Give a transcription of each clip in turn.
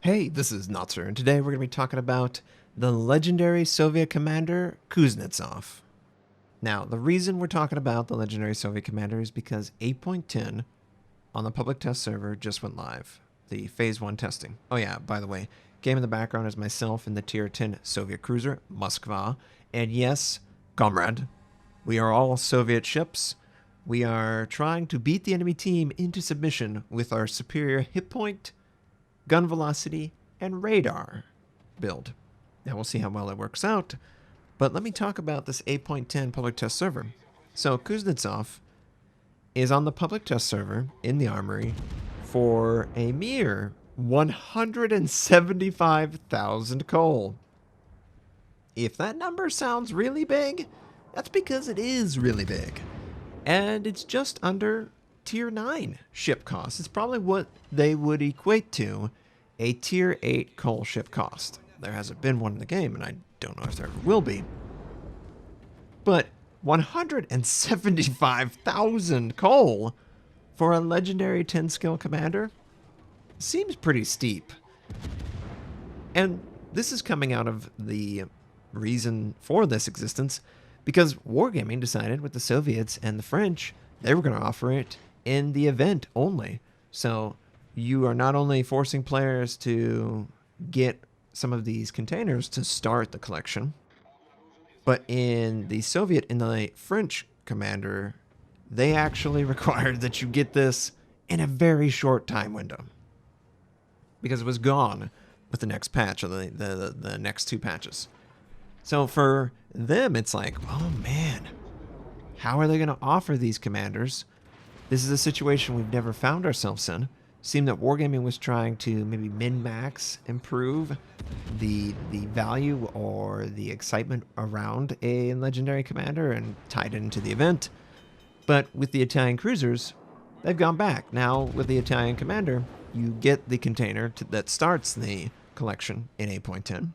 Hey, this is Notser, and today we're going to be talking about the legendary Soviet commander Kuznetsov. Now, the reason we're talking about the legendary Soviet commander is because 8.10 on the public test server just went live, the Phase 1 testing. Oh yeah, by the way, game in the background is myself in the Tier 10 Soviet cruiser, Moskva, and yes, comrade, we are all Soviet ships. We are trying to beat the enemy team into submission with our superior hit point, gun velocity, and radar build. Now we'll see how well it works out, but let me talk about this 8.10 public test server. So Kuznetsov is on the public test server in the armory for a mere 175,000 coal. If that number sounds really big, that's because it is really big. And it's just under Tier 9 ship cost. It's probably what they would equate to a Tier 8 coal ship cost. There hasn't been one in the game, and I don't know if there ever will be. But 175,000 coal for a legendary 10 skill commander seems pretty steep. And this is coming out of the reason for this existence because Wargaming decided with the Soviets and the French, they were going to offer it in the event only. So you are not only forcing players to get some of these containers to start the collection, but in the Soviet and the French commander, they actually required that you get this in a very short time window because it was gone with the next patch or the next two patches. So for them, it's like, oh man, how are they going to offer these commanders? This is a situation we've never found ourselves in. Seemed that Wargaming was trying to maybe min-max improve the value or the excitement around a legendary commander and tied it into the event. But with the Italian cruisers, they've gone back. Now with the Italian commander, you get the container that starts the collection in 8.10.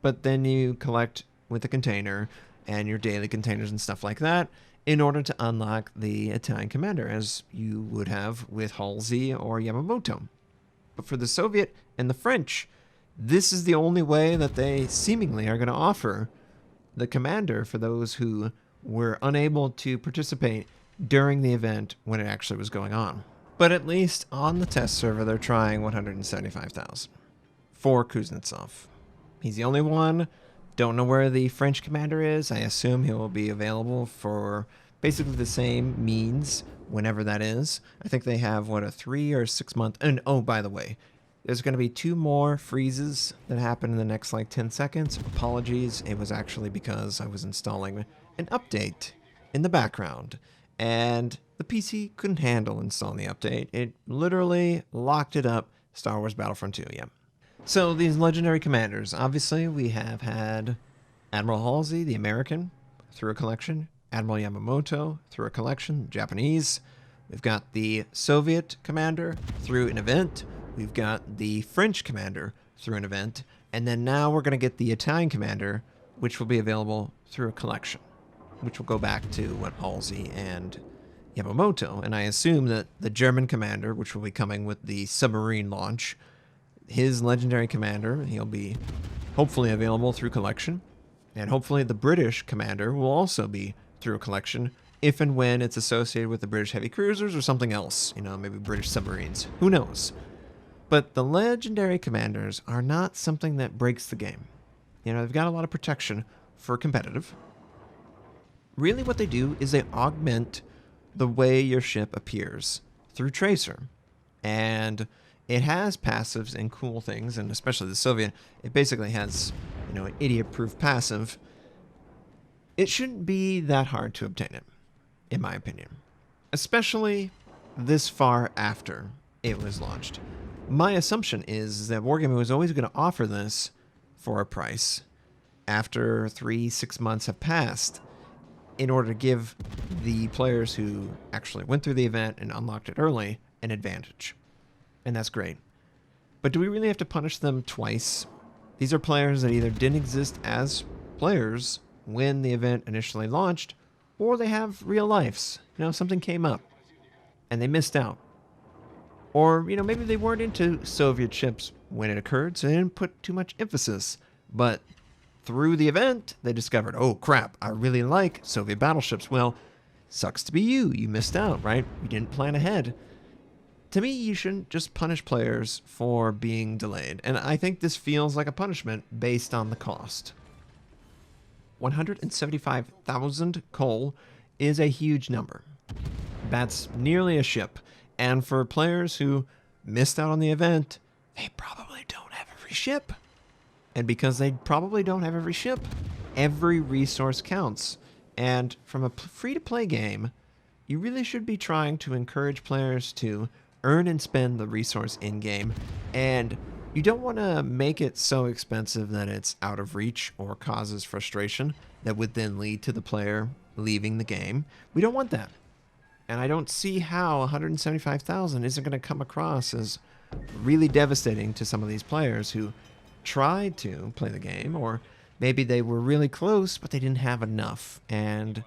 But then you collect with the container and your daily containers and stuff like that in order to unlock the Italian commander, as you would have with Halsey or Yamamoto. But for the Soviet and the French, this is the only way that they seemingly are going to offer the commander for those who were unable to participate during the event when it actually was going on. But at least on the test server, they're trying 175,000 for Kuznetsov. He's the only one. Don't know where the French commander is. I assume he will be available for basically the same means whenever that is. I think they have, what, a 3 or 6 month... And oh, by the way, there's going to be 2 more freezes that happen in the next, 10 seconds. Apologies. It was actually because I was installing an update in the background. And the PC couldn't handle installing the update. It literally locked it up. Star Wars Battlefront 2, yeah. So these legendary commanders, obviously we have had Admiral Halsey, the American, through a collection, Admiral Yamamoto through a collection, Japanese. We've got the Soviet commander through an event. We've got the French commander through an event. And then now we're going to get the Italian commander, which will be available through a collection, which will go back to what Halsey and Yamamoto. And I assume that the German commander, which will be coming with the submarine launch, his legendary commander, he'll be hopefully available through collection. And hopefully the British commander will also be through a collection if and when it's associated with the British heavy cruisers or something else. You know, maybe British submarines. Who knows? But the legendary commanders are not something that breaks the game. You know, they've got a lot of protection for competitive. Really what they do is they augment the way your ship appears through Tracer. And it has passives and cool things, and especially the Soviet, it basically has, you know, an idiot-proof passive. It shouldn't be that hard to obtain it, in my opinion. Especially this far after it was launched. My assumption is that Wargaming was always going to offer this for a price after 3-6 months have passed in order to give the players who actually went through the event and unlocked it early an advantage. And that's great. But do we really have to punish them twice? These are players that either didn't exist as players when the event initially launched, or they have real lives. You know, something came up and they missed out. Or, you know, maybe they weren't into Soviet ships when it occurred, so they didn't put too much emphasis. But through the event, they discovered, oh crap, I really like Soviet battleships. Well, sucks to be you. You missed out, right? You didn't plan ahead. To me, you shouldn't just punish players for being delayed, and I think this feels like a punishment based on the cost. 175,000 coal is a huge number. That's nearly a ship, and for players who missed out on the event, they probably don't have every ship. And because they probably don't have every ship, every resource counts. And from a free-to-play game, you really should be trying to encourage players to earn and spend the resource in-game, and you don't want to make it so expensive that it's out of reach or causes frustration that would then lead to the player leaving the game. We don't want that. And I don't see how 175,000 isn't going to come across as really devastating to some of these players who tried to play the game, or maybe they were really close but they didn't have enough and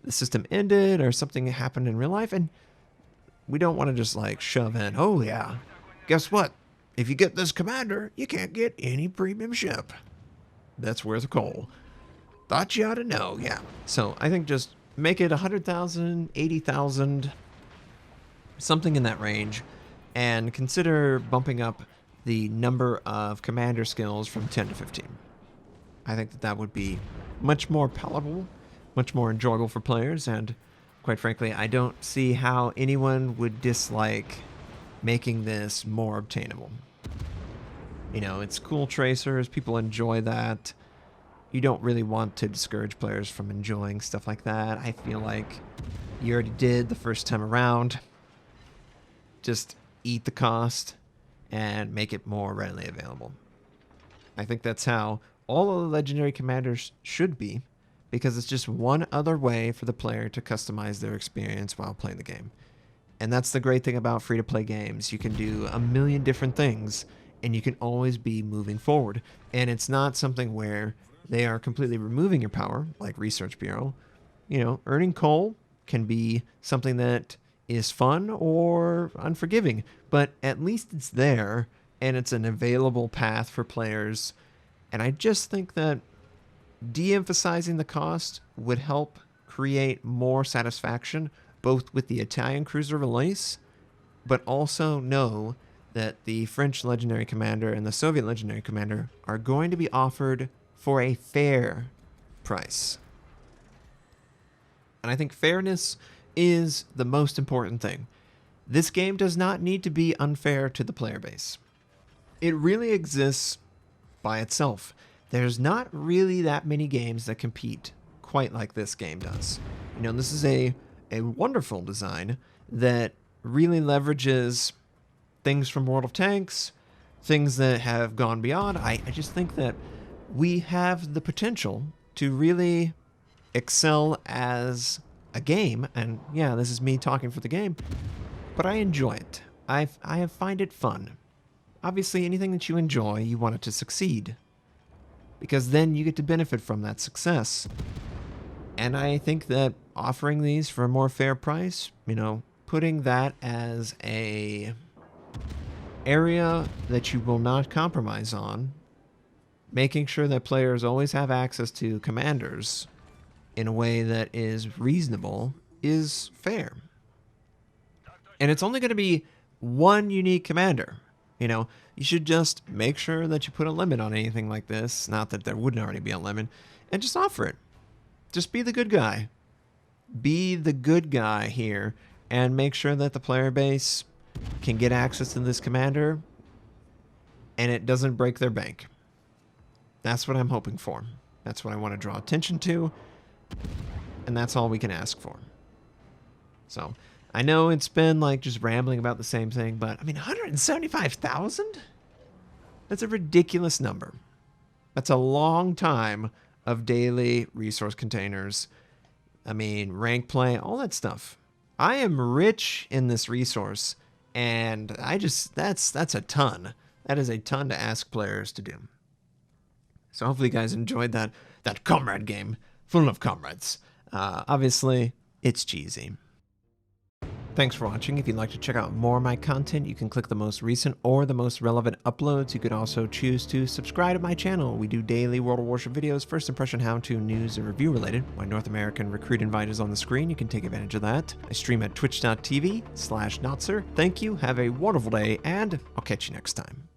the system ended or something happened in real life, and we don't want to just like shove in, oh yeah, guess what? If you get this commander, you can't get any premium ship. That's worth coal. Thought you ought to know, yeah. So I think just make it 100,000, 80,000, something in that range, and consider bumping up the number of commander skills from 10 to 15. I think that that would be much more palatable, much more enjoyable for players, and quite frankly, I don't see how anyone would dislike making this more obtainable. You know, it's cool tracers, people enjoy that. You don't really want to discourage players from enjoying stuff like that. I feel like you already did the first time around. Just eat the cost and make it more readily available. I think that's how all of the legendary commanders should be, because it's just one other way for the player to customize their experience while playing the game. And that's the great thing about free-to-play games. You can do a million different things, and you can always be moving forward. And it's not something where they are completely removing your power, like Research Bureau. You know, earning coal can be something that is fun or unforgiving, but at least it's there, and it's an available path for players. And I just think that de-emphasizing the cost would help create more satisfaction, both with the Italian cruiser release, but also know that the French Legendary Commander and the Soviet Legendary Commander are going to be offered for a fair price. And I think fairness is the most important thing. This game does not need to be unfair to the player base. It really exists by itself. There's not really that many games that compete quite like this game does. You know, this is a wonderful design that really leverages things from World of Tanks, things that have gone beyond. I just think that we have the potential to really excel as a game, and yeah, this is me talking for the game, but I enjoy it. I find it fun. Obviously, anything that you enjoy, you want it to succeed, because then you get to benefit from that success. And I think that offering these for a more fair price, you know, putting that as a area that you will not compromise on, making sure that players always have access to commanders in a way that is reasonable, is fair. And it's only going to be one unique commander. You know, you should just make sure that you put a limit on anything like this. Not that there wouldn't already be a limit. And just offer it. Just be the good guy. Be the good guy here and make sure that the player base can get access to this commander and it doesn't break their bank. That's what I'm hoping for. That's what I want to draw attention to. And that's all we can ask for. So, I know it's been like just rambling about the same thing, but I mean, 175,000? That's a ridiculous number. That's a long time of daily resource containers. I mean, rank play, all that stuff. I am rich in this resource, and that's a ton. That is a ton to ask players to do. So hopefully you guys enjoyed that comrade game full of comrades. Obviously, it's cheesy. Thanks for watching. If you'd like to check out more of my content, you can click the most recent or the most relevant uploads. You could also choose to subscribe to my channel. We do daily World of Warship videos, first impression how-to, news, and review related. My North American recruit invite is on the screen. You can take advantage of that. I stream at twitch.tv/Notser. Thank you, have a wonderful day, and I'll catch you next time.